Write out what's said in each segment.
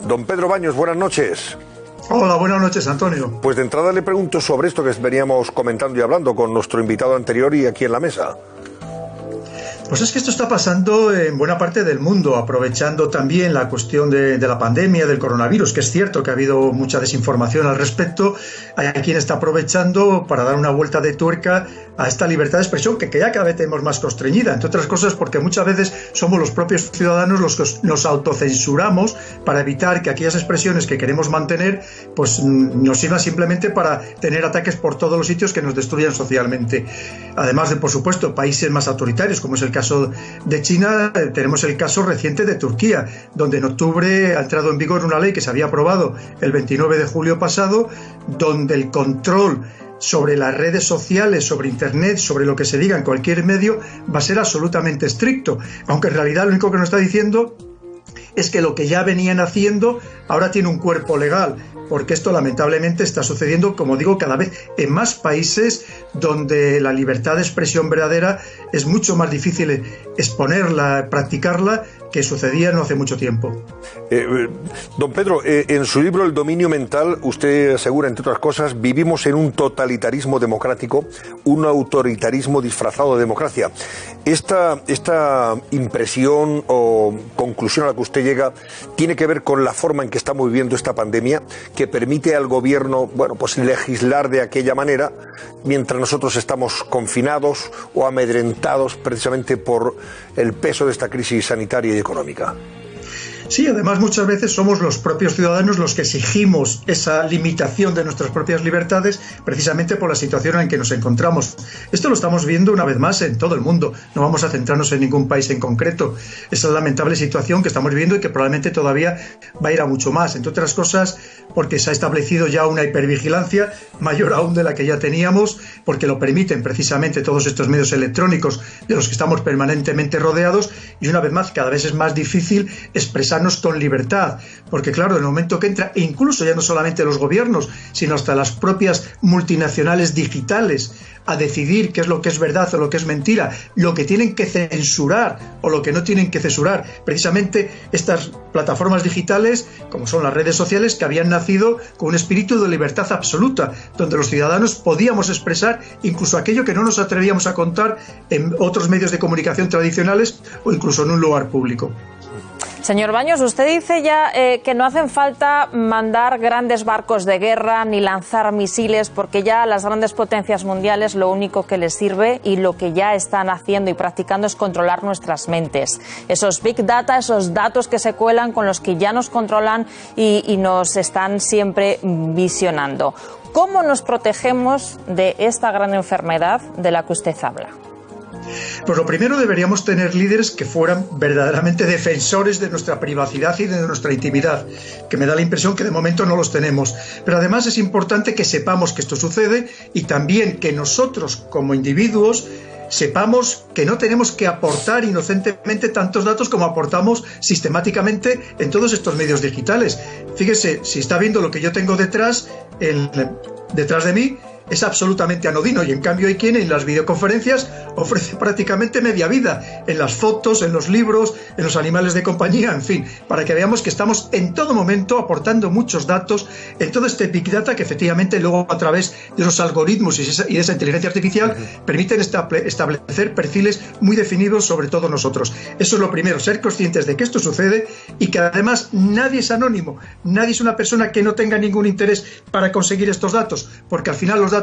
Don Pedro Baños, buenas noches. Hola, buenas noches, Antonio. Pues de entrada le pregunto sobre esto que veníamos comentando y hablando con nuestro invitado anterior y aquí en la mesa. Pues es que esto está pasando en buena parte del mundo, aprovechando también la cuestión de la pandemia, del coronavirus, que es cierto que ha habido mucha desinformación al respecto. Hay quien está aprovechando para dar una vuelta de tuerca a esta libertad de expresión que ya cada vez tenemos más constreñida, entre otras cosas porque muchas veces somos los propios ciudadanos los que nos autocensuramos para evitar que aquellas expresiones que queremos mantener pues nos sirvan simplemente para tener ataques por todos los sitios que nos destruyan socialmente. Además de, por supuesto, países más autoritarios, como es el caso de China, tenemos el caso reciente de Turquía, donde en octubre ha entrado en vigor una ley que se había aprobado el 29 de julio pasado, donde el control sobre las redes sociales, sobre Internet, sobre lo que se diga en cualquier medio, va a ser absolutamente estricto, aunque en realidad lo único que nos está diciendo es que lo que ya venían haciendo ahora tiene un cuerpo legal, porque esto lamentablemente está sucediendo, como digo, cada vez en más países donde la libertad de expresión verdadera es mucho más difícil exponerla, practicarla, que sucedía no hace mucho tiempo. Don Pedro, en su libro El dominio mental, usted asegura, entre otras cosas, vivimos en un totalitarismo democrático, un autoritarismo disfrazado de democracia. Esta impresión o conclusión a la que usted llega tiene que ver con la forma en que estamos viviendo esta pandemia, que permite al gobierno, pues legislar de aquella manera, mientras nosotros estamos confinados o amedrentados precisamente por el peso de esta crisis sanitaria y económica. Sí, además muchas veces somos los propios ciudadanos los que exigimos esa limitación de nuestras propias libertades precisamente por la situación en que nos encontramos. Esto lo estamos viendo una vez más en todo el mundo, no vamos a centrarnos en ningún país en concreto. Esa lamentable situación que estamos viviendo y que probablemente todavía va a ir a mucho más, entre otras cosas porque se ha establecido ya una hipervigilancia mayor aún de la que ya teníamos, porque lo permiten precisamente todos estos medios electrónicos de los que estamos permanentemente rodeados, y una vez más cada vez es más difícil expresar con libertad, porque claro, en el momento que entra, e incluso ya no solamente los gobiernos, sino hasta las propias multinacionales digitales, a decidir qué es lo que es verdad o lo que es mentira, lo que tienen que censurar o lo que no tienen que censurar, precisamente estas plataformas digitales, como son las redes sociales, que habían nacido con un espíritu de libertad absoluta, donde los ciudadanos podíamos expresar incluso aquello que no nos atrevíamos a contar en otros medios de comunicación tradicionales o incluso en un lugar público. Señor Baños, usted dice ya que no hacen falta mandar grandes barcos de guerra ni lanzar misiles, porque ya a las grandes potencias mundiales lo único que les sirve y lo que ya están haciendo y practicando es controlar nuestras mentes. Esos big data, esos datos que se cuelan con los que ya nos controlan y nos están siempre visionando. ¿Cómo nos protegemos de esta gran enfermedad de la que usted habla? Pues lo primero, deberíamos tener líderes que fueran verdaderamente defensores de nuestra privacidad y de nuestra intimidad, que me da la impresión que de momento no los tenemos. Pero además es importante que sepamos que esto sucede y también que nosotros como individuos sepamos que no tenemos que aportar inocentemente tantos datos como aportamos sistemáticamente en todos estos medios digitales. Fíjese, si está viendo lo que yo tengo detrás de mí, es absolutamente anodino, y en cambio hay quien en las videoconferencias ofrece prácticamente media vida, en las fotos, en los libros, en los animales de compañía, en fin, para que veamos que estamos en todo momento aportando muchos datos en todo este Big Data que efectivamente luego a través de los algoritmos y de esa inteligencia artificial permiten establecer perfiles muy definidos sobre todos nosotros. Eso es lo primero, ser conscientes de que esto sucede y que además nadie es anónimo, nadie es una persona que no tenga ningún interés para conseguir estos datos, porque al final los datos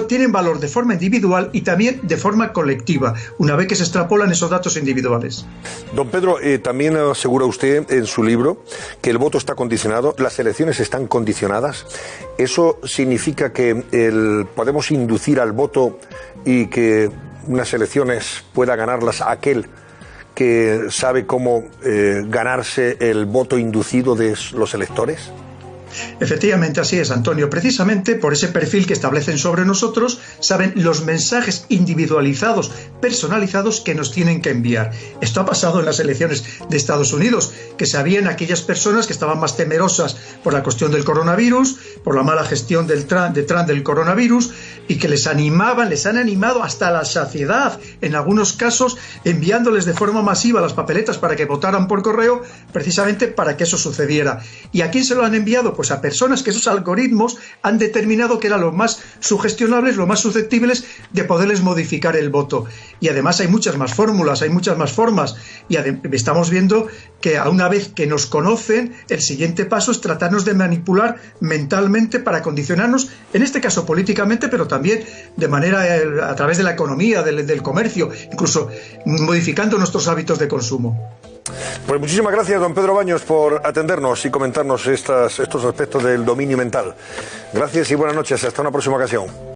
tienen valor de forma individual y también de forma colectiva, una vez que se extrapolan esos datos individuales. Don Pedro, también asegura usted en su libro que el voto está condicionado, las elecciones están condicionadas. ¿Eso significa que podemos inducir al voto y que unas elecciones pueda ganarlas aquel que sabe cómo ganarse el voto inducido de los electores? Efectivamente, así es, Antonio. Precisamente por ese perfil que establecen sobre nosotros, saben los mensajes individualizados, personalizados que nos tienen que enviar. Esto ha pasado en las elecciones de Estados Unidos, que sabían aquellas personas que estaban más temerosas por la cuestión del coronavirus, por la mala gestión de Trump del coronavirus, y que les animaban, les han animado hasta la saciedad, en algunos casos enviándoles de forma masiva las papeletas para que votaran por correo, precisamente para que eso sucediera. ¿Y a quién se lo han enviado? Pues a personas que esos algoritmos han determinado que eran los más sugestionables, los más susceptibles de poderles modificar el voto. Y además hay muchas más fórmulas, hay muchas más formas, y estamos viendo que a una vez que nos conocen, el siguiente paso es tratarnos de manipular mentalmente para condicionarnos, en este caso políticamente, pero también de manera a través de la economía, del comercio, incluso modificando nuestros hábitos de consumo. Pues muchísimas gracias, don Pedro Baños, por atendernos y comentarnos estos aspectos del dominio mental. Gracias y buenas noches. Hasta una próxima ocasión.